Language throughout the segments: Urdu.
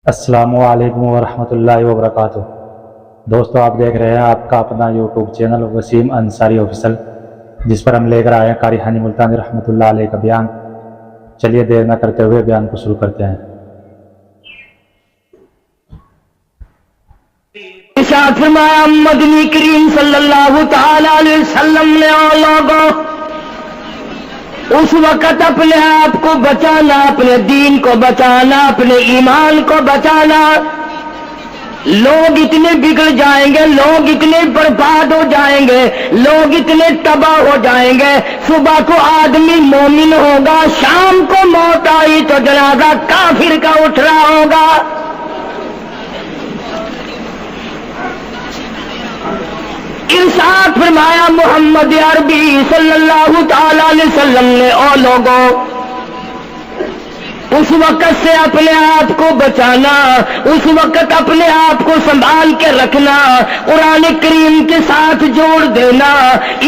السلام علیکم ورحمۃ اللہ وبرکاتہ۔ دوستو، آپ دیکھ رہے ہیں آپ کا اپنا YouTube channel Waseem Ansari official, جس پر ہم لے کر آئے ہیں قاری ہانی ملتانی رحمۃ اللہ علیہ کا بیان۔ چلیے دیر نہ کرتے ہوئے بیان کو شروع کرتے ہیں۔ ارشاد فرمایا مدنی کریم صلی اللہ تعالی علیہ وسلم نے لوگوں اس وقت اپنے آپ کو بچانا، اپنے دین کو بچانا، اپنے ایمان کو بچانا۔ لوگ اتنے بگڑ جائیں گے، لوگ اتنے برباد ہو جائیں گے، لوگ اتنے تباہ ہو جائیں گے۔ صبح کو آدمی مومن ہوگا، شام کو موت آئی تو جنازہ کافر کا اٹھ رہا ہوگا۔ ارشاد فرمایا محمد عربی صلی اللہ تعالی علیہ وسلم نے او لوگوں اس وقت سے اپنے آپ کو بچانا، اس وقت اپنے آپ کو سنبھال کے رکھنا، قرآن کریم کے ساتھ جوڑ دینا،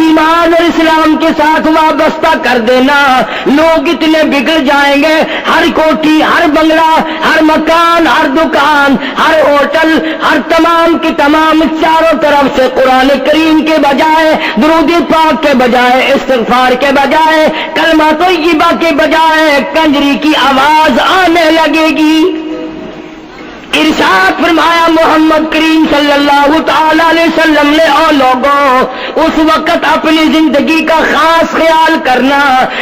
ایمان اور اسلام کے ساتھ وابستہ کر دینا۔ لوگ اتنے بگڑ جائیں گے، ہر کوٹھی، ہر بنگلہ، ہر مکان، ہر دکان، ہر ہوٹل، ہر تمام کی تمام چاروں طرف سے قرآن کریم کے بجائے، درود پاک کے بجائے، استغفار کے بجائے، کلمہ طیبہ کے بجائے کنجری کی آواز آنے لگے گی۔ ارشاد فرمایا محمد کریم صلی اللہ تعالی علیہ وسلم نے او لوگوں اس وقت اپنی زندگی کا خاص خیال کرنا۔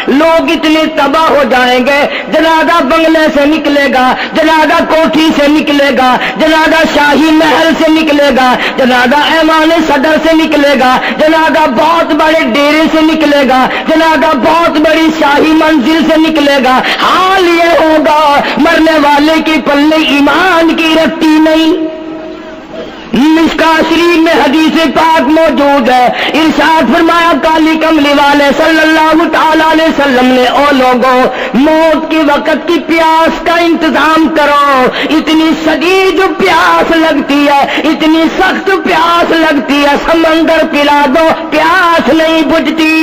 لوگ اتنے تباہ ہو جائیں گے، جنازہ بنگلے سے نکلے گا، جنازہ کوٹھی سے نکلے گا، جنازہ شاہی محل سے نکلے گا، جنازہ ایوان صدر سے نکلے گا، جنازہ بہت بڑے ڈیرے سے نکلے گا، جنازہ بہت بڑی شاہی منزل سے نکلے گا۔ حال یہ ہوگا مرنے والے کی پلے ایمان کی رتی نہیں۔ مشکاہ شریف میں حدیث پاک موجود ہے۔ ارشاد فرمایا کالی کملی والے صلی اللہ تعالی علیہ وسلم نے او لوگوں موت کے وقت کی پیاس کا انتظام کرو۔ اتنی شدید پیاس لگتی ہے، اتنی سخت پیاس لگتی ہے، سمندر پلا دو پیاس نہیں بجھتی۔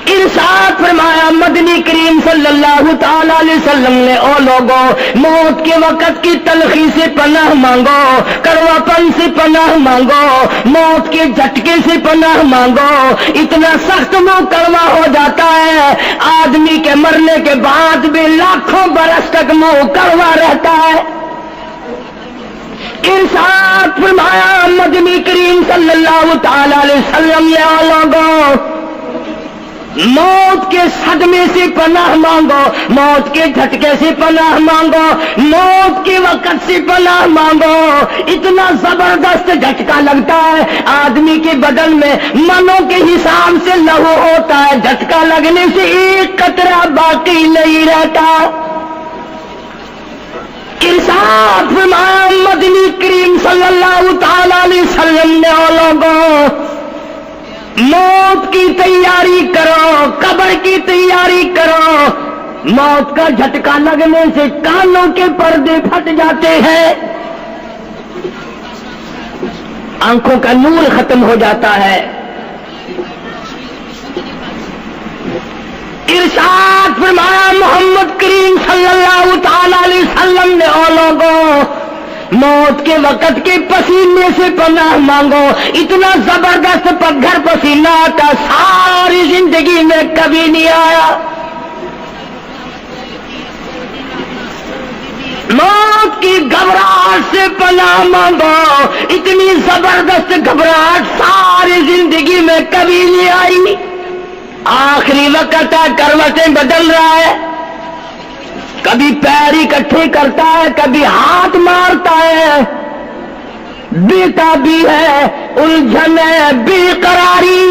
ارشاد فرمایا مدنی کریم صلی اللہ تعالی علیہ وسلم نے او لوگوں موت کے وقت کی تلخی سے پناہ مانگو، کڑوا پن سے پناہ مانگو، موت کے جھٹکے سے پناہ مانگو۔ اتنا سخت منہ کڑوا ہو جاتا ہے، آدمی کے مرنے کے بعد بھی لاکھوں برس تک منہ کڑوا رہتا ہے۔ ارشاد فرمایا مدنی کریم صلی اللہ تعالی علیہ وسلم نے او لوگوں موت کے صدمے سے پناہ مانگو، موت کے جھٹکے سے پناہ مانگو، موت کے وقت سے پناہ مانگو۔ اتنا زبردست جھٹکا لگتا ہے، آدمی کے بدن میں منوں کے حساب سے لہو ہوتا ہے، جھٹکا لگنے سے ایک قطرہ باقی نہیں رہتا۔ ارشاد فرمایا مدنی کریم صلی اللہ تعالی علیہ وسلم نے او لوگوں موت کی تیاری کرو، قبر کی تیاری کرو۔ موت کا جھٹکا لگنے سے کانوں کے پردے پھٹ جاتے ہیں، آنکھوں کا نور ختم ہو جاتا ہے۔ ارشاد فرمایا محمد کریم صلی اللہ تعالی علیہ وسلم نے او لوگوں موت کے وقت کے پسینے سے پناہ مانگو۔ اتنا زبردست پگھر پسینہ آتا ساری زندگی میں کبھی نہیں آیا۔ موت کی گھبراہٹ سے پناہ مانگو، اتنی زبردست گھبراہٹ ساری زندگی میں کبھی نہیں آئی۔ آخری وقت ہے، کروٹیں بدل رہا ہے، کبھی پیر اکٹھے کرتا ہے، کبھی ہاتھ مارتا ہے، بیٹا بھی ہے، الجھن ہے، بے قراری،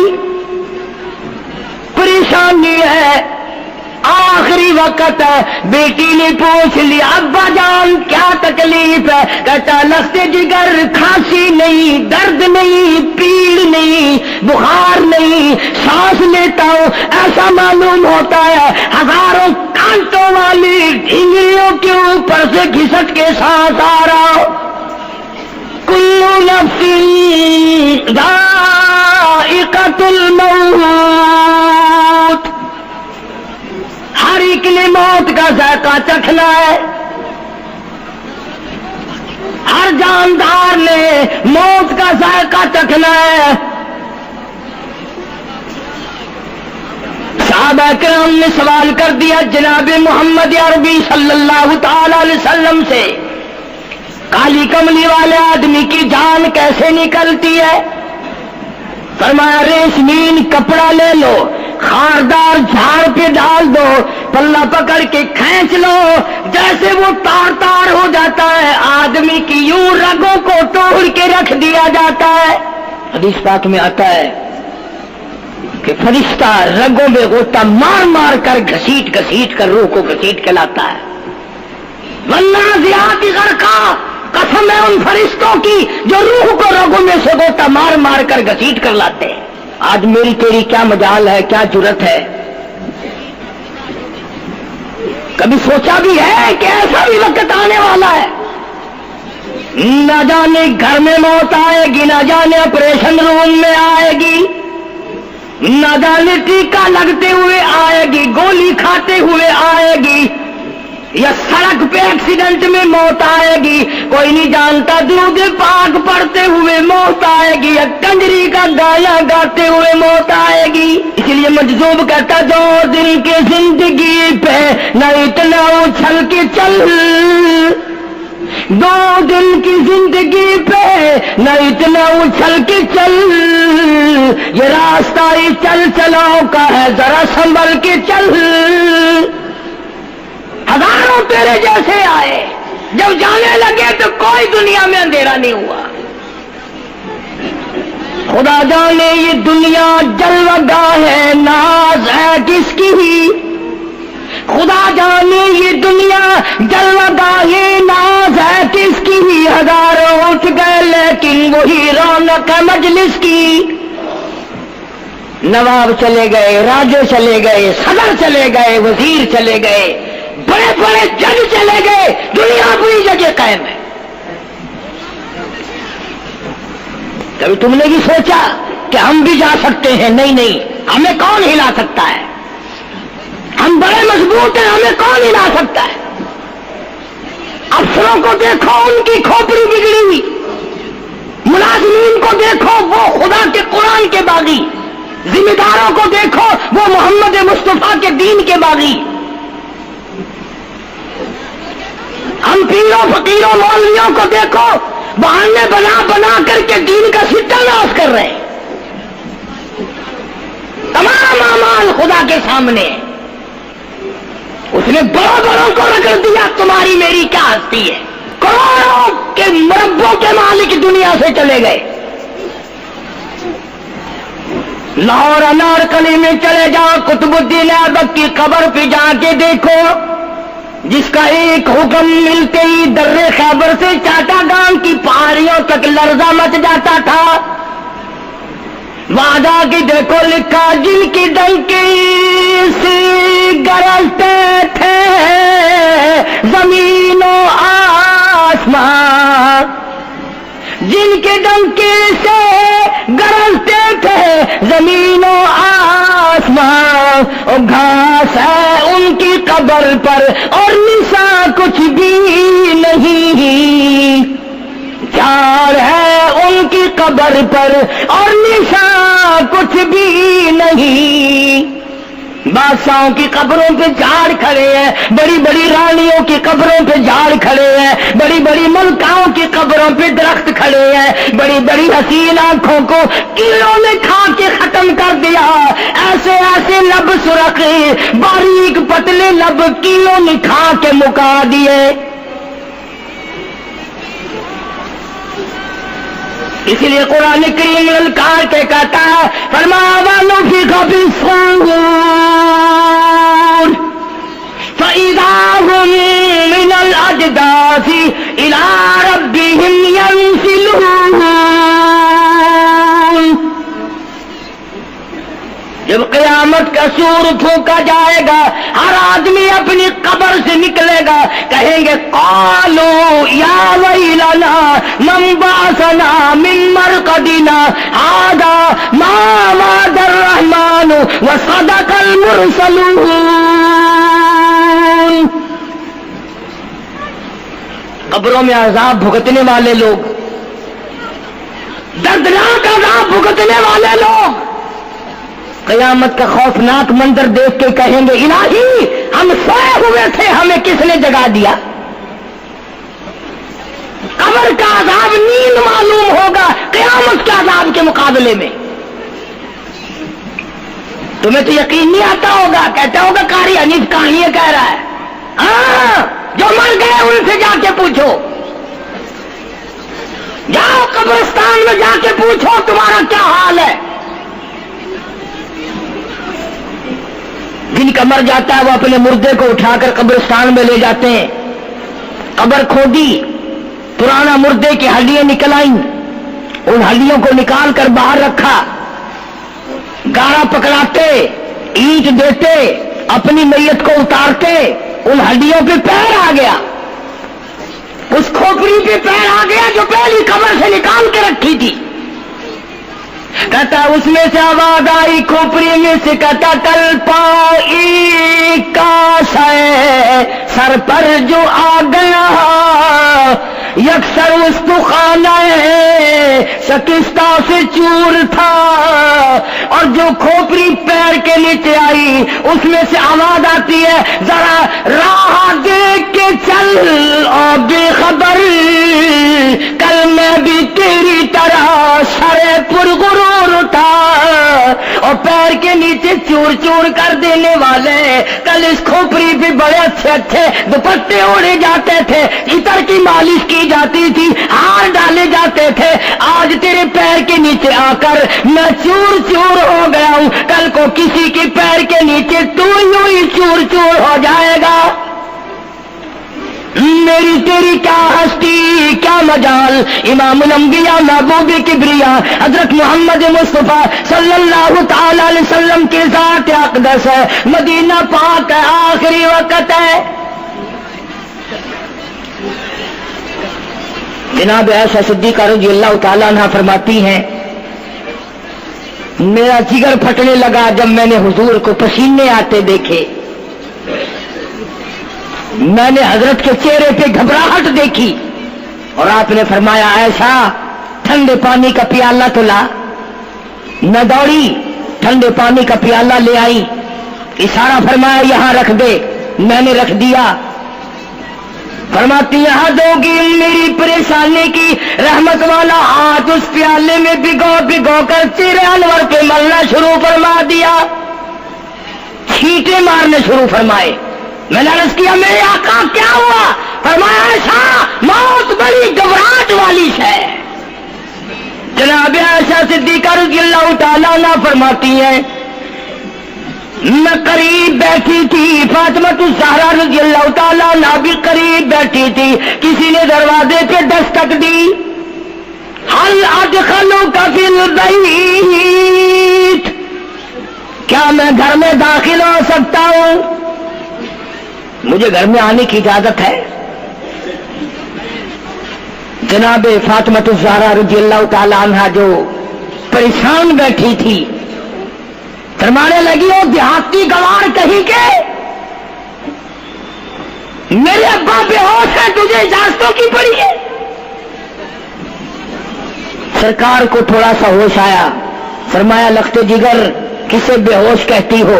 پریشانی ہے، آخری وقت ہے۔ بیٹی نے پوچھ لیا ابا جان کیا تکلیف ہے؟ کہتا لخت جگر، کھانسی نہیں، درد نہیں، پیڑ نہیں، بخار نہیں، سانس لیتا ہوں ایسا معلوم ہوتا ہے ہزاروں کانٹوں والی ڈھینگلیوں کے اوپر سے گھسٹ کے سانس آ رہا۔ کلو نفس ذائقۃ الموت، ہر ایک نے موت کا ذائقہ چکھنا ہے۔ جاندار نے موت کا ذائقہ چکھنا ہے۔ صحابہ کرام نے سوال کر دیا جناب محمد عربی صلی اللہ تعالی علیہ وسلم سے، کالی کملی والے آدمی کی جان کیسے نکلتی ہے؟ فرمایا ریشمین کپڑا لے لو، خاردار جھاڑ پہ ڈال دو، پلہ پکڑ کے کھینچ لو، جیسے وہ تار تار ہو جاتا ہے آدمی کی یوں رگوں کو توڑ کے رکھ دیا جاتا ہے۔ حدیث پاک میں آتا ہے کہ فرشتہ رگوں میں غوطہ مار مار کر گھسیٹ گھسیٹ کر روح کو گھسیٹ کے لاتا ہے۔ والنازعات غرقا، قسم ہے ان فرشتوں کی جو روح کو رگوں میں سے غوطہ مار مار کر گھسیٹ کر لاتے ہیں۔ آج میری تیری کیا مجال ہے، کیا جرت ہے؟ کبھی سوچا بھی ہے کہ ایسا بھی وقت آنے والا ہے، نہ جانے گھر میں موت آئے گی، نہ جانے آپریشن روم میں آئے گی، نہ جانے ٹیکا لگتے ہوئے آئے گی، گولی کھاتے ہوئے آئے گی، یا سڑک پہ ایکسیڈنٹ میں موت آئے گی، کوئی نہیں جانتا، درود پاک پڑھتے ہوئے موت آئے گی، یا کنجری کا گانا گاتے ہوئے موت آئے گی۔ اس لیے مجذوب کہتا دو دن کی زندگی پہ نہ اتنا اچھل کے چل، دو دن کی زندگی پہ نہ اتنا اچھل کے چل، یہ راستہ ہی چل چلاؤ کا ہے، ذرا سنبھل کے چل۔ ہزاروں تیرے جیسے آئے، جب جانے لگے تو کوئی دنیا میں اندھیرا نہیں ہوا۔ خدا جانے یہ دنیا جلوہ گاہ ہے، ناز ہے کس کی ہی، خدا جانے یہ دنیا جلوہ گاہ ہے، ناز ہے کس کی ہی، ہزاروں اٹھ گئے لیکن وہی رونق ہے مجلس کی۔ نواب چلے گئے، راجے چلے گئے، صدر چلے گئے، وزیر چلے گئے، بڑے بڑے جج چلے گئے، دنیا اپنی جگہ قائم ہے۔ کبھی تم نے بھی سوچا کہ ہم بھی جا سکتے ہیں؟ نہیں نہیں، ہمیں کون ہلا سکتا ہے؟ ہم بڑے مضبوط ہیں، ہمیں کون ہلا سکتا ہے؟ افسروں کو دیکھو، ان کی کھوپڑی بگڑی ہوئی، ملازمین کو دیکھو وہ خدا کے قرآن کے باغی، ذمہ داروں کو دیکھو وہ محمد مصطفیٰ کے دین کے باغی۔ ہم پیروں فقیروں مولویوں کو دیکھو بہانے بنا بنا کر کے دین کا ستہ ناز کر رہے ہیں۔ تمام اعمال خدا کے سامنے، اس نے بڑوں بڑوں کو رگڑ دیا، تمہاری میری کیا ہستی ہے؟ کروڑوں کے مربوں کے مالک دنیا سے چلے گئے۔ لاہور انارکلی میں چلے جاؤ، قطب الدین ایبک کی قبر پہ جا کے دیکھو، جس کا ایک حکم ملتے ہی در خیبر سے چاٹا گام کی پہاڑیوں تک لرزہ مچ جاتا تھا۔ وہاں جا کے دیکھو لکھا، جن کی ڈنکی سے گرجتے تھے زمین و آسمان، جن کے ڈنکی سے گرجتے تھے زمین و آسمان، اور گھاس ہے ان کی قبر پر اور نشان کچھ بھی نہیں، جھاڑ ہے ان کی قبر پر اور نشان کچھ بھی نہیں۔ بادشاہوں کی قبروں پہ جھاڑ کھڑے ہیں، بڑی بڑی رانیوں کی قبروں پہ جھاڑ کھڑے ہیں، بڑی بڑی ملکاؤں کی قبروں پہ درخت کھڑے ہیں، بڑی بڑی حسین آنکھوں کو کیڑوں نے کھا کے ختم کر دیا، ایسے ایسے لب سرخ باریک پتلے لب کیڑوں نے کھا کے مکا دیے۔ اسی لیے قرآن کریم للکار کے کہتا ہے، فرمایا وَنُفِخَ فِي الصُّورِ فَإِذَا هُم مِّنَ الْأَجْدَاثِ إِلَىٰ رَبِّهِمْ يَنسِلُونَ۔ جب قیامت کا سور پھونکا جائے گا، ہر آدمی اپنی قبر سے نکلے گا، کہیں گے قالوا یا ویلنا من بعثنا من مرقدنا هذا ما وعد الرحمن وصدق المرسلون۔ قبروں میں عذاب بھگتنے والے لوگ، دردناک عذاب بھگتنے والے لوگ قیامت کا خوفناک منظر دیکھ کے کہیں گے الہی ہم سوئے ہوئے تھے، ہمیں کس نے جگا دیا؟ قبر کا عذاب نیند معلوم ہوگا قیامت کے عذاب کے مقابلے میں۔ تمہیں تو یقین نہیں آتا ہوگا، کہتا ہوگا قاری حنیف کہانیاں کہہ رہا ہے۔ ہاں، جو مر گئے ان سے جا کے پوچھو، جاؤ قبرستان میں جا کے پوچھو تمہارا کیا حال ہے۔ جن کا مر جاتا ہے وہ اپنے مردے کو اٹھا کر قبرستان میں لے جاتے ہیں، قبر کھودی، پرانا مردے کی ہڈیاں نکل آئیں، ان ہڈیوں کو نکال کر باہر رکھا، گارا پکڑاتے، اینٹ دیتے، اپنی میت کو اتارتے، ان ہڈیوں پہ پیر آ گیا، اس کھوپڑی پہ پیر آ گیا جو پہلی قبر سے نکال کے رکھی تھی۔ کہتا اس میں سے آواز آئی کھوپڑی میں سے، کہتا کل پائی کاش ہے سر پر جو آ گیا، یکسر استخانہ شکستہ سے چور تھا، اور جو کھوپڑی پیر کے نیچے آئی اس میں سے آواز آتی ہے ذرا راہ دیکھ کے چل اور بے خبر، کل میں بھی تیری طرح شرے پرغرور تھا، اور پیر کے نیچے چور چور کر دینے والے کل اس کھوپڑی پہ بڑے اچھے اچھے دوپٹے اوڑے جاتے تھے، عطر کی مالش کی جاتی تھی، ہار ڈالے جاتے تھے، آج تیرے پیر کے نیچے آ کر میں چور چور ہو گیا ہوں، کل کو کسی کے پیر کے نیچے تو یوں ہی چور چور ہو جائے گا۔ میری تیری کیا ہستی کیا مجال، امام الانبیاء محبوب کبریا حضرت محمد مصطفیٰ صلی اللہ تعالی علیہ وسلم کی ذات اقدس ہے، مدینہ پاک ہے، آخری وقت ہے۔ جناب عائشہ صدیقہ رضی اللہ تعالیٰ عنہ فرماتی ہیں میرا جگر پھٹنے لگا جب میں نے حضور کو پسینے آتے دیکھے، میں نے حضرت کے چہرے پہ گھبراہٹ دیکھی، اور آپ نے فرمایا عائشہ ٹھنڈے پانی کا پیالہ تو لا۔ میں دوڑی، ٹھنڈے پانی کا پیالہ لے آئی، اشارہ فرمایا یہاں رکھ دے، میں نے رکھ دیا۔ فرماتی یہاں دو گی میری پریشانی کی رحمت والا ہاتھ اس پیالے میں بھگو بھگو کر چہرے انور پہ ملنا شروع فرما دیا، چھینٹے مارنے شروع فرمائے۔ میں نے عرض کیا میرے آقا کیا ہوا؟ فرمایا عائشہ موت بڑی گھبراہٹ والی ہے۔ جناب عائشہ صدیقہ رضی اللہ تعالیٰ عنہ فرماتی ہیں میں قریب بیٹھی تھی، فاطمہ الزہرا رضی اللہ تعالیٰ عنہ بھی قریب بیٹھی تھی، کسی نے دروازے پہ دستک دی، حل ادخلوک فی البیت، کیا میں گھر میں داخل ہو سکتا ہوں؟ مجھے گھر میں آنے کی اجازت ہے؟ جناب فاطمہ الزہرا رضی اللہ تعالی عنہا جو پریشان بیٹھی تھی فرمانے لگی وہ دیہاتی گوار کہیں کے میرے ابا بے ہوش ہے، تجھے اجازتوں کی پڑی ہے؟ سرکار کو تھوڑا سا ہوش آیا، فرمایا لخت جگر کسے بے ہوش کہتی ہو،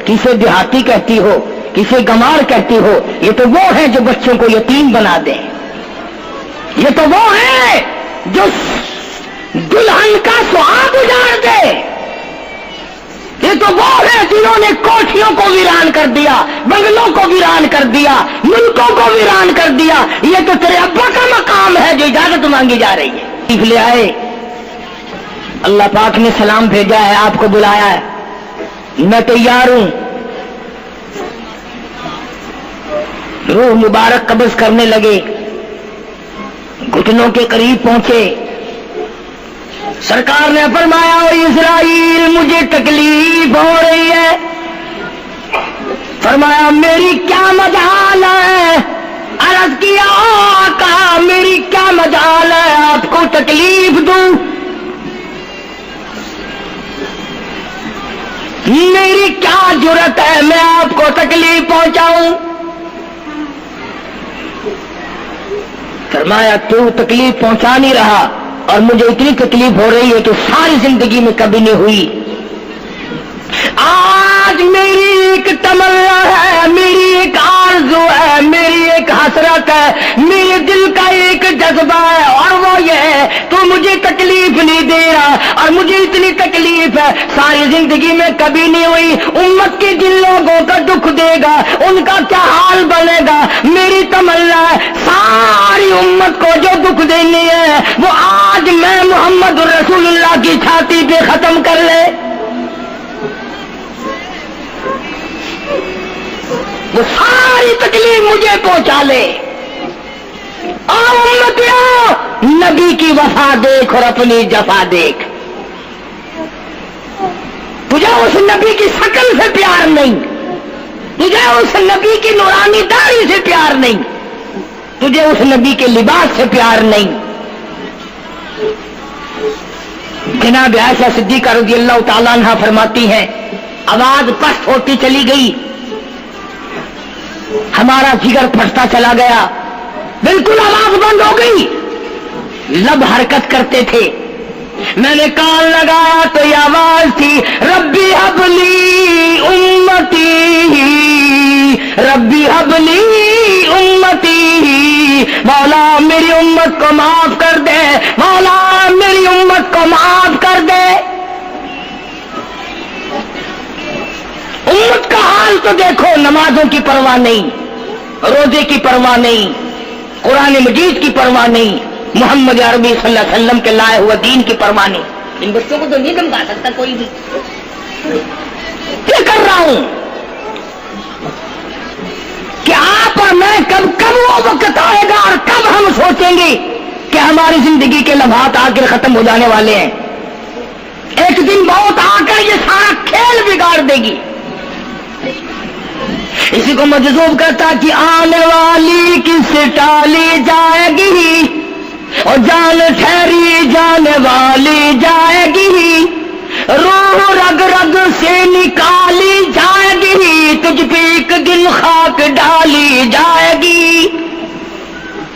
کسے دیہاتی کہتی ہو، کسے گمار کہتی ہو؟ یہ تو وہ ہیں جو بچوں کو یتیم بنا دیں، یہ تو وہ ہیں جو دلہن کا سہاگ اجاڑ دے، یہ تو وہ ہیں جنہوں نے کوٹھیوں کو ویران کر دیا، بنگلوں کو ویران کر دیا، ملکوں کو ویران کر دیا۔ یہ تو تیرے ابا کا مقام ہے جو اجازت مانگی جا رہی ہے۔ لے آئے، اللہ پاک نے سلام بھیجا ہے، آپ کو بلایا ہے، میں تیار ہوں۔ روح مبارک قبض کرنے لگے، گھٹنوں کے قریب پہنچے، سرکار نے فرمایا او اسرائیل مجھے تکلیف ہو رہی ہے۔ فرمایا میری کیا مجال ہے؟ عرض کیا آقا میری کیا مجال ہے آپ کو تکلیف دوں؟ میری کیا جرت ہے میں آپ کو تکلیف پہنچاؤں؟ فرمایا تو تکلیف پہنچا نہیں رہا اور مجھے اتنی تکلیف ہو رہی ہے کہ ساری زندگی میں کبھی نہیں ہوئی. آج میری ایک تمنا ہے, میری ایک آرزو ہے, میری ایک حسرت ہے, میرے دل کا ایک جذبہ ہے, اور وہ یہ ہے تو مجھے تکلیف نہیں دے رہا, اور مجھے اتنی تکلیف ہے ساری زندگی میں کبھی نہیں ہوئی. امت کے جن لوگوں کا دکھ دے گا ان کا کیا حال بنے گا. میری تمنا ہے ساری امت کو جو دکھ دینے ہے وہ آج میں محمد رسول اللہ کی چھاتی پہ ختم کر لے. وہ ساری تکلیف مجھے پہنچا لے. اور امتیوں نبی کی وفا دیکھ اور اپنی جفا دیکھ. تجھے اس نبی کی شکل سے پیار نہیں, تجھے اس نبی کی نورانی داڑھی سے پیار نہیں, تجھے اس نبی کے لباس سے پیار نہیں. جناب عائشہ صدیقہ رضی اللہ تعالیٰ عنہا فرماتی ہیں آواز پست ہوتی چلی گئی, ہمارا جگر پھٹتا چلا گیا, بالکل آواز بند ہو گئی, لب حرکت کرتے تھے. میں نے کان لگایا تو یہ آواز تھی ربی حبلی امتی, ربی حبلی امتی, مولا میری امت کو معاف کر دے, مولا میری امت کو معاف کر دے. امت کا حال تو دیکھو, نمازوں کی پرواہ نہیں, روزے کی پرواہ نہیں, قرآن مجید کی پرواہ نہیں, محمد عربی صلی اللہ علیہ وسلم کے لائے ہوئے دین کی پرواہ نہیں. ان بچوں کو تو نہیں سمجھا سکتا کوئی بھی. کیا کر رہا ہوں کہ آپ اور میں کب وہ وقت آئے گا اور کب ہم سوچیں گے کہ ہماری زندگی کے لمحات آ کر ختم ہو جانے والے ہیں. ایک دن بہت آ کر یہ سارا کھیل بگاڑ دے گی. اسی کو مجذوب کرتا کہ آنے والی کس ٹالی جائے گی, اور جان ٹھہری جانے والی جائے گی, روح رگ رگ سے نکالی جائے گی, تجھ پہ ایک دن خاک ڈالی جائے گی.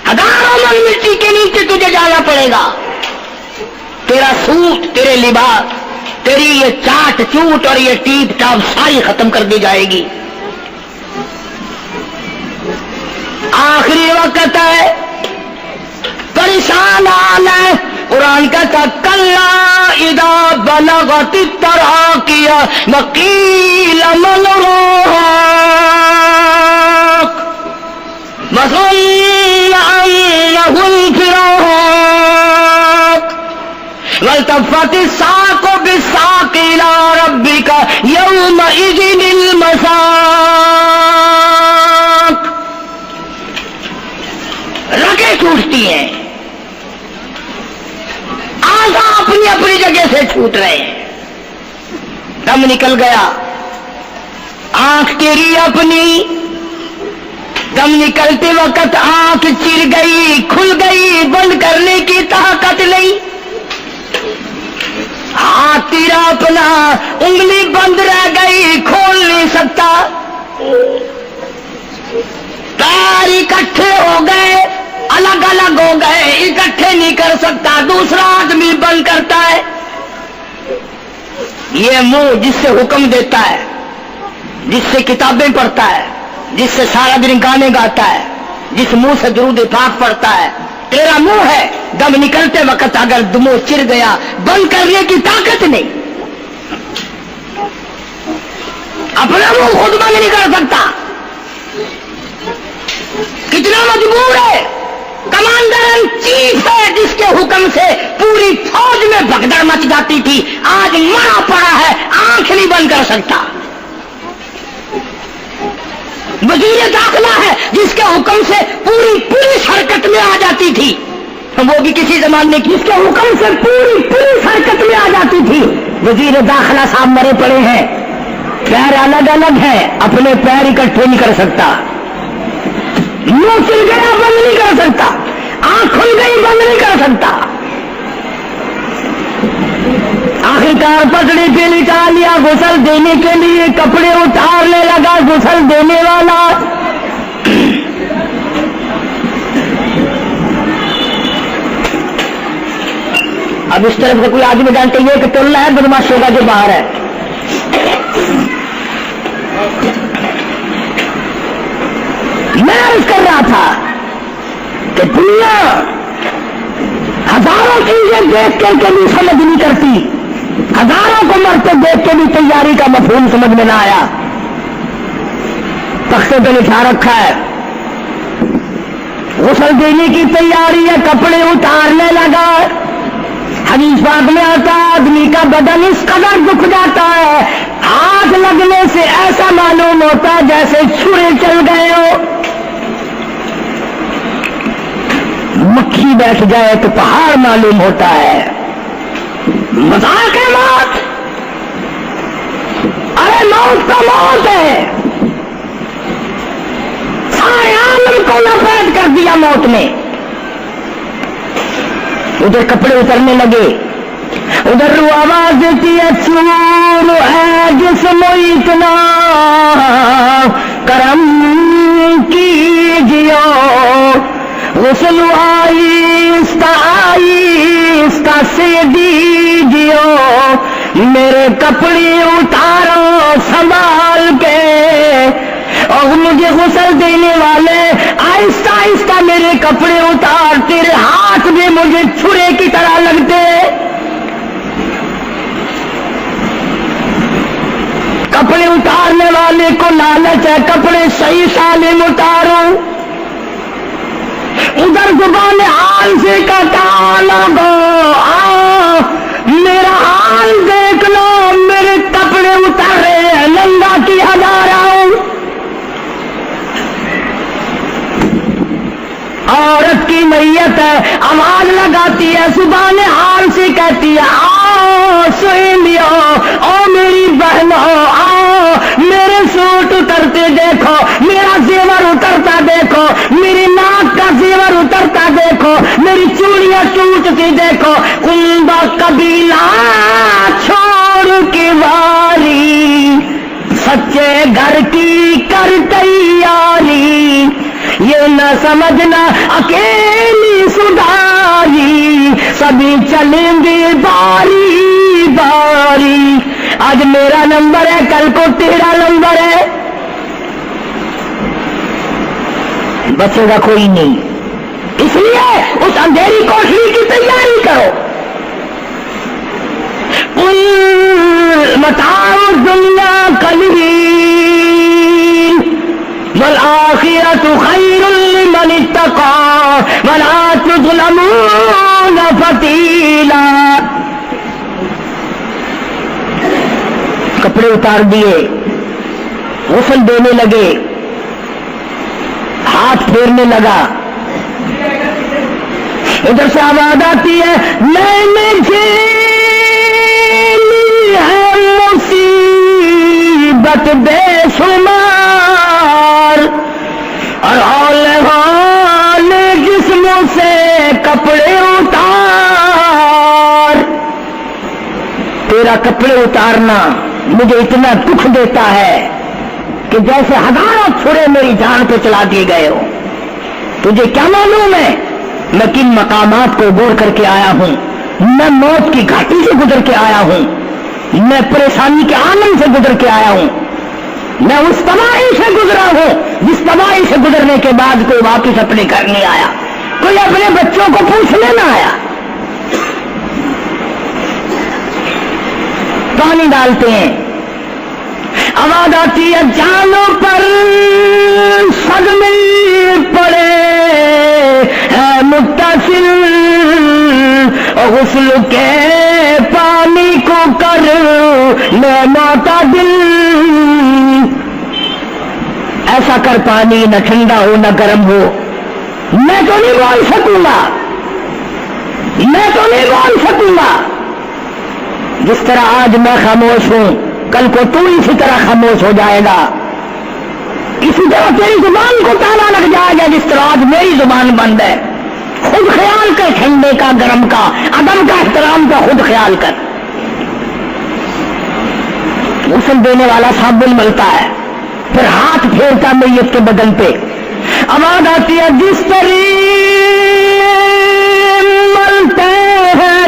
ہزاروں من مٹی کے نیچے تجھے جانا پڑے گا. تیرا سوٹ, تیرے لباس, تیری یہ چاٹ چوٹ اور یہ ٹیپ ٹاپ ساری ختم کر دی جائے گی. آخری وقت ہے, پریشان آنا ہے. قرآن کہتا کلا اذا بلغت التراقی وقیل من راق وظن انه الفراق والتفت الساق بالساق الى ربك يومئذ المساق. رگیں چھوٹتی ہیں, آزا اپنی اپنی جگہ سے چھوٹ رہے ہیں, دم نکل گیا. آنکھ تیری اپنی, دم نکلتے وقت آنکھ چر گئی, کھل گئی, بند کرنے کی طاقت نہیں. ہاتھ تیرا اپنا, انگلی بند رہ گئی, کھول نہیں سکتا. پیر اکٹھے ہو گئے, الگ الگ ہو گئے, اکٹھے نہیں کر سکتا, دوسرا آدمی بند کرتا ہے. یہ منہ جس سے حکم دیتا ہے, جس سے کتابیں پڑھتا ہے, جس سے سارا دن گانے گاتا ہے, جس منہ سے درود پاک پڑھتا ہے, تیرا منہ ہے. دم نکلتے وقت اگر منہ چر گیا, بند کرنے کی طاقت نہیں. اپنا منہ خود بند نہیں کر سکتا. کتنا مجبور ہے. کمانڈر ان چیف ہے جس کے حکم سے پوری فوج میں بھگدڑ مچ جاتی تھی, آج مرا پڑا ہے, آنکھ نہیں بند کر سکتا. وزیر داخلہ ہے جس کے حکم سے پوری پولیس حرکت میں آ جاتی تھی, وہ بھی کسی زمانے کی, اس کے حکم سے پوری پولیس حرکت میں آ جاتی تھی. وزیر داخلہ صاحب مرے پڑے ہیں, پیر الگ الگ ہیں, اپنے پیر اکٹھے نہیں کر سکتا. منہ چل گیا, بند نہیں کر سکتا. آنکھ کھل گئی, بند نہیں کر سکتا. آخرکار پٹڑی پہ لٹا لیا, غسل دینے کے لیے کپڑے اتارنے لگا غسل دینے والا. اب اس طرف سے کوئی آدمی جانتے یہ کہ ٹولہ ہے بدماشوں کا جو باہر ہے. میں عرض کر رہا تھا کہ دنیا ہزاروں چیزیں دیکھ کر کے بھی سمجھ نہیں کرتی, ہزاروں کو مرتے دیکھ کے بھی تیاری کا مفہوم سمجھ میں نہ آیا. تختے پہ لکھا رکھا ہے غسل دینے کی تیاری ہے, کپڑے اتارنے لگا. حدیث پاک میں آتا ہے آدمی کا بدن اس قدر دکھ جاتا ہے, ہاتھ لگنے سے ایسا معلوم ہوتا ہے جیسے چھرے چل گئے ہو. مکھی بیٹھ جائے تو پہاڑ معلوم ہوتا ہے. مذاق ہے موت, ارے موت تو موت ہے. سارے عالم کو لپیٹ کر دیا موت نے. ادھر کپڑے اترنے لگے, ادھر رو آواز دیتی ہے چور ہے جسم اتنا کرم کیجیو, غسل آہستہ آہستہ سے دیجیو, میرے کپڑے اتارو سنبھال کے. اور مجھے غسل دینے والے آہستہ آہستہ میرے کپڑے اتار, تیرے ہاتھ بھی مجھے چھرے کی طرح لگتے. کپڑے اتارنے والے کو لالچ ہے کپڑے صحیح سالم اتاروں. ادھر زبان حال سے کہتا لوگو میرا حال دیکھ لو, میرے کپڑے اتر رہے ہیں, ننگا کی ہزارہ ہوں. عورت کی میت ہے, آواز لگاتی ہے, زبان حال سے کہتی ہے آؤ سہیلیو, او میری بہنوں آؤ, میرے سوٹ اترتے دیکھو, میرا زیور اترتا دیکھو, میری ناک کا زیور اترتا دیکھو, میری چوڑیاں ٹوٹتی دیکھو. کنبا قبیلہ چھوڑ کے واری, سچے گھر کی کر تیاری, یہ نہ سمجھنا اکیلی سدھاری, سبھی چلیں گے باری باری. آج میرا نمبر ہے, کل کو تیرا نمبر ہے, بچے گا کوئی نہیں. اس لیے اس اندھیری کوٹھی کی تیاری کرو. متاع دنیا قلیل والآخرۃ خیر لمن اتقى ولا تظلمون فتیلا. کپڑے اتار دیے, غسل دینے لگے, ہاتھ پھیرنے لگا. ادھر سے آواز آتی ہے میں نے جھیلی ہے مصیبت بے شمار, اور ہولے ہولے جسموں سے کپڑے اتار. تیرا کپڑے اتارنا مجھے اتنا دکھ دیتا ہے کہ جیسے ہزاروں چھرے میری جان پہ چلا دیے گئے ہو. تجھے کیا معلوم ہے میں کن مقامات کو عبور کر کے آیا ہوں, میں موت کی گھاٹی سے گزر کے آیا ہوں, میں پریشانی کے عالم سے گزر کے آیا ہوں, میں اس تباہی سے گزرا ہوں جس تباہی سے گزرنے کے بعد کوئی واپس اپنے گھر نہیں آیا, کوئی اپنے بچوں کو پوچھنے نہ آیا. پانی ڈالتے ہیں, آواز آتی ہے جانوں پر صدمے پڑے ہے متصل, غسل کے پانی کو کر لے معتدل. ایسا کر پانی نہ ٹھنڈا ہو نہ گرم ہو. میں تو نہیں بول سکوں گا, میں تو نہیں بول سکوں گا. جس طرح آج میں خاموش ہوں کل کو تو اسی طرح خاموش ہو جائے گا. اسی طرح تیری زبان کو تالا لگ جائے گا جس طرح آج میری زبان بند ہے. خود خیال کر, ٹھنڈے کا گرم کا ادب کا احترام کا خود خیال کر. غسل دینے والا صابن ملتا ہے, پھر ہاتھ پھیرتا میت کے بدن پہ. آواز آتی ہے جس طریق ملتے ہیں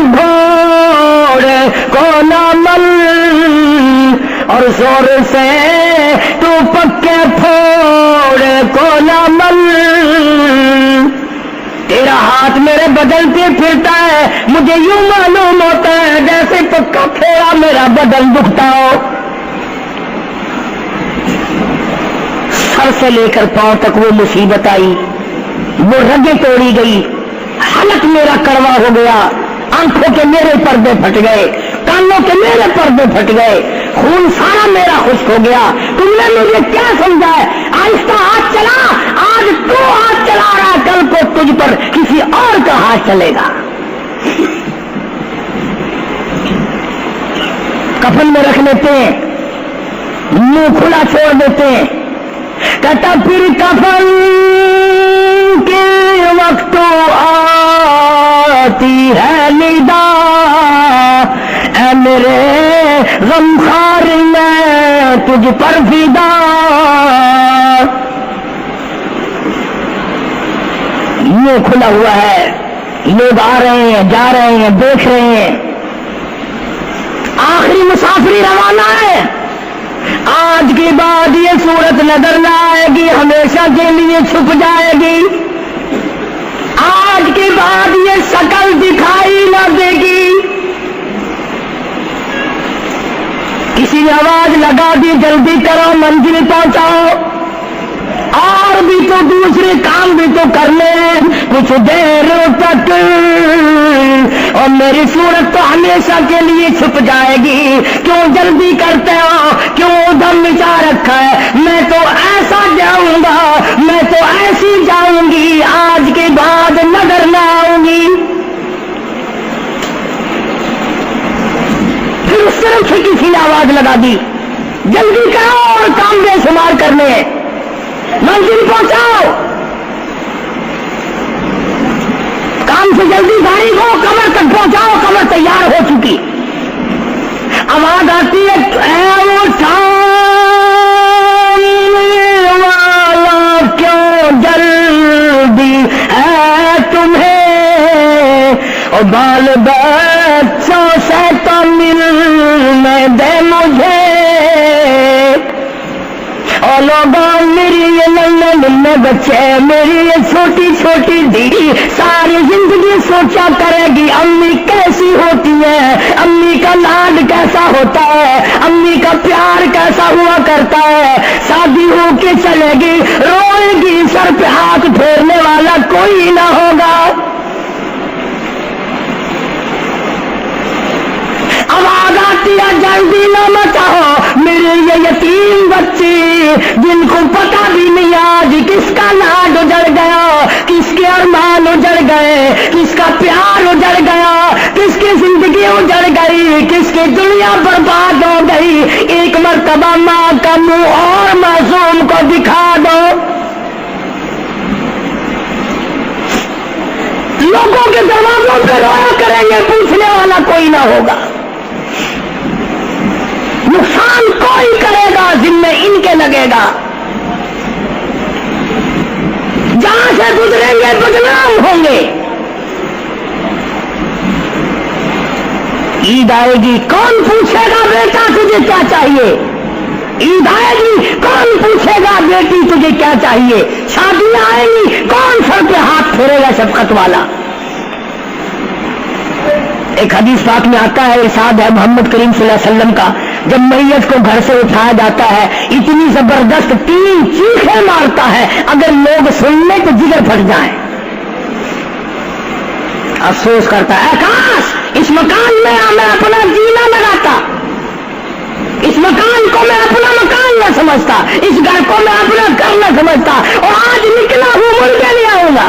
زور سے تو پکے پھوڑ کو نہ مل. تیرا ہاتھ میرے بدن پہ پھرتا ہے, مجھے یوں معلوم ہوتا ہے جیسے پکا پھوڑا میرا بدن دکھتا ہو. سر سے لے کر پاؤں تک وہ مصیبت آئی, وہ رگیں توڑی گئی, حلق میرا کڑوا ہو گیا, آنکھوں کے میرے پردے پھٹ گئے, کانوں کے میرے پردے پھٹ گئے, خون سارا میرا خشک ہو گیا. تم نے مجھے کیا سمجھا ہے؟ آہستہ ہاتھ چلا, آج تو ہاتھ چلا رہا, کل کو تجھ پر کسی اور کا ہاتھ چلے گا. کفن میں رکھ لیتے ہیں, منہ کھلا چھوڑ دیتے ہیں. کہتا پھر کفن کے وقت آتی ہے ندا, اے میرے غمخوار میں تجھ پر فدا. منہ کھلا ہوا ہے, لوگ آ رہے ہیں, جا رہے ہیں, دیکھ رہے ہیں. آخری مسافری روانہ ہے. آج کے بعد یہ صورت نظر نہ آئے گی, ہمیشہ کے لیے چھپ جائے گی. آج کے بعد یہ شکل دکھائی نہ دے گی. کسی نے آواز لگا دی, جلدی کرو, منزل پہنچاؤ. اور بھی تو دوسرے کام بھی تو کرنے ہیں کچھ دیر تک, اور میری صورت تو ہمیشہ کے لیے چھپ جائے گی. کیوں جلدی کرتے ہو, کیوں دم مچا رکھا ہے؟ میں تو ایسا جاؤں گا, میں تو ایسی جاؤں گی, آج کے بعد نظر نہ آؤں گی. پھر اس طرف سے کسی نے آواز لگا دی, جلدی کرو اور کام بے شمار کرنے ہیں, منزل پہنچاؤ. کام سے جلدی گاڑی کو قبر تک پہنچاؤ, قبر تیار ہو چکی. آواز آتی ہے, اے وہ والا کیوں جلدی ہے تمہیں, اور بال بچوں سے تو ملنے دے مجھے. اور لوگوں میری یہ ننے ننے بچے, میری یہ چھوٹی چھوٹی دی ساری زندگی سوچا کرے گی امی کیسی ہوتی ہے, امی کا لاڈ کیسا ہوتا ہے, امی کا پیار کیسا ہوا کرتا ہے. شادی ہو کے چلے گی, روئے گی, سر پہ ہاتھ پھیرنے والا کوئی نہ ہوگا. آواز آتی ہے, جلدی نہ مچاؤ, میرے یہ یتیم بچی جن کو پتا بھی نہیں آج کس کا لاڈ اجڑ گیا, کس کے ارمان اجڑ گئے, کس کا پیار اجڑ گیا, کس کی زندگی اجڑ گئی, کس کی دنیا برباد ہو گئی. ایک مرتبہ ماں کا منہ اور معصوم کو دکھا دو. لوگوں کے دروازوں پہ رویا کریں گے, پوچھنے والا کوئی نہ ہوگا. نقصان کوئی کرے گا, ذمہ ان کے لگے گا. جہاں سے گزریں گے بدنام ہوں گے. عید آئے گی, کون پوچھے گا بیٹا تجھے کیا چاہیے؟ عید آئے گی, کون پوچھے گا بیٹی تجھے کیا چاہیے؟ شادیاں آئیں گی, کون سر پہ ہاتھ پھیرے گا شفقت والا؟ ایک حدیث پاک میں آتا ہے, ارشاد ہے محمد کریم صلی اللہ علیہ وسلم کا, جب میت کو گھر سے اٹھایا جاتا ہے اتنی زبردست 3 چیخیں مارتا ہے, اگر لوگ سننے تو جگر پھٹ جائیں. افسوس کرتا ہے, کاش اس مکان میں میں اپنا جینا لگاتا, اس مکان کو میں اپنا مکان نہ سمجھتا, اس گھر کو میں اپنا گھر نہ سمجھتا, اور آج نکلا ہوں مل کے لے آؤں گا.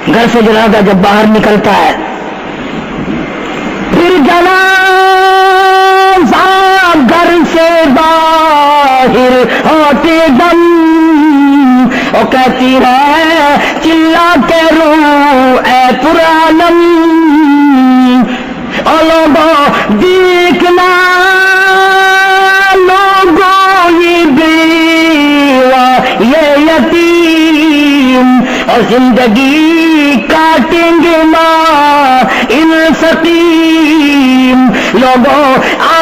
گھر سے جنازہ جب باہر نکلتا ہے, پھر جنازہ گھر سے باہر ہوتے دم, اور کہتی ہے چلا کے رو اے پرانم, اور لوگوں دیکھنا لوگوں یہ بیوہ یہ یتیم, اور زندگی کاٹیں گے ماں ان سقیم. لوگوں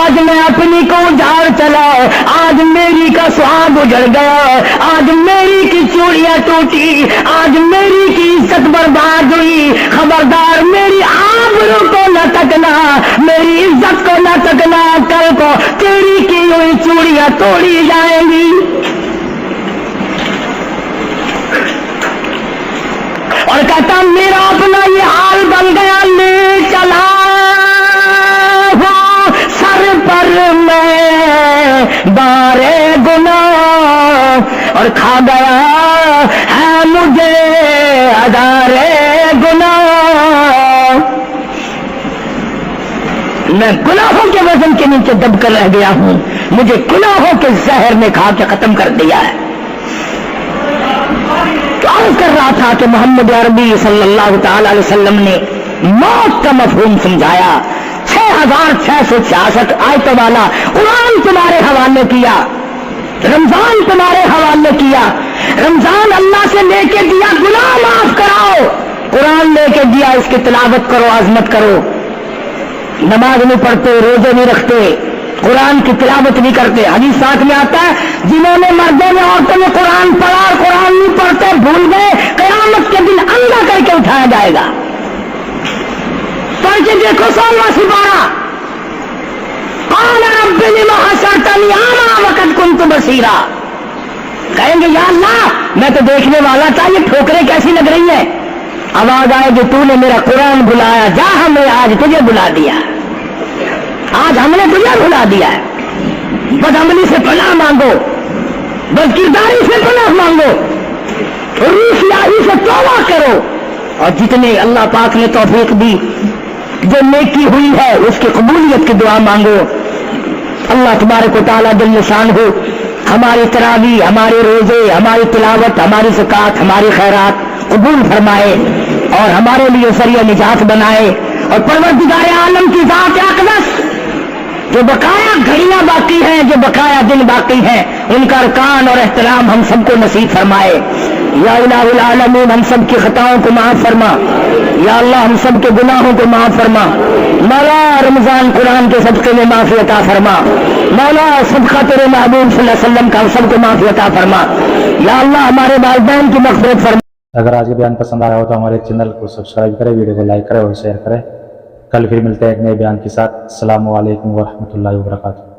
آج میں اپنی کو جھاڑ چلا، آج میری کا سہاگ اجڑ گیا، آج میری کی چوڑیاں ٹوٹی، آج میری کی عزت برباد ہوئی، خبردار میری آبرو کو نہ تکنا، میری عزت کو نہ تکنا، کل کو تیری کی ہوئی چوڑیاں توڑی جائیں گی۔ اور کہتا میرا اپنا یہ حال بن گیا، لے چلا ہوں سر پر میں بارے گناہ، اور کھا گیا ہے مجھے ادارے گناہ، میں گناہوں کے وزن کے نیچے دب کر رہ گیا ہوں، مجھے گناہوں کے زہر نے کھا کے ختم کر دیا ہے۔ عرض کر رہا تھا کہ محمد عربی صلی اللہ تعالی علیہ وسلم نے موت کا مفہوم سمجھایا، 6666 آیتوں والا قرآن تمہارے حوالے کیا، رمضان تمہارے حوالے کیا، رمضان اللہ سے لے کے دیا گناہ معاف کراؤ، قرآن لے کے دیا اس کی تلاوت کرو، عظمت کرو، نماز نہیں پڑھتے، روزے نہیں رکھتے، قرآن کی تلاوت نہیں کرتے، حدیث ساتھ میں آتا ہے جنہوں نے مردوں نے عورتوں نے قرآن پڑھا اور قرآن نہیں پڑھتے بھول گئے، قیامت کے دن اندھا کر کے اٹھایا جائے گا۔ پڑھ کے دیکھو 16واں سپارہ، قال رب لم حشرتنی اعمی وقد كنت بصیرا، کہیں گے یا اللہ میں تو دیکھنے والا تھا، یہ ٹھوکریں کیسی لگ رہی ہیں، آواز آئے کہ تو نے میرا قرآن بلایا، جا ہم نے آج تجھے بلا دیا، آج ہم نے تجھے بلا دیا ہے، بدعملی سے پناہ مانگو، بد کرداری سے پناہ مانگو، روسیاہی سے توبہ کرو، اور جتنے اللہ پاک نے توفیق دی جو نیکی ہوئی ہے اس کی قبولیت کی دعا مانگو۔ اللہ تبارک و تعالیٰ جل شانہ ہماری تراویح، ہمارے روزے، ہماری تلاوت، ہماری زکوٰۃ، ہماری خیرات قبول فرمائے اور ہمارے لیے ذریعہ نجات بنائے، اور پروردگار عالم کی ذات اقدس جو بقایا گھڑیاں باقی ہیں، جو بقایا دن باقی ہیں، ان کا ارکان اور احترام ہم سب کو نصیب فرمائے۔ یا الہ العالمین ہم سب کی خطاؤں کو معاف فرما، یا اللہ ہم سب کے گناہوں کو معاف فرما، مولا رمضان قرآن کے صدقے میں معافی عطا فرما، مولا صدقہ تیرے محبوب صلی اللہ علیہ وسلم کا ہم سب کو معافی عطا فرما، یا اللہ ہمارے والدین کی مغفرت فرما۔ اگر آج کے بیان پسند آیا ہو تو ہمارے چینل کو سبسکرائب کریں، ویڈیو کو لائک کریں اور شیئر کریں۔ کل پھر ملتے ہیں ایک نئے بیان کے ساتھ۔ السلام علیکم ورحمۃ اللہ وبرکاتہ۔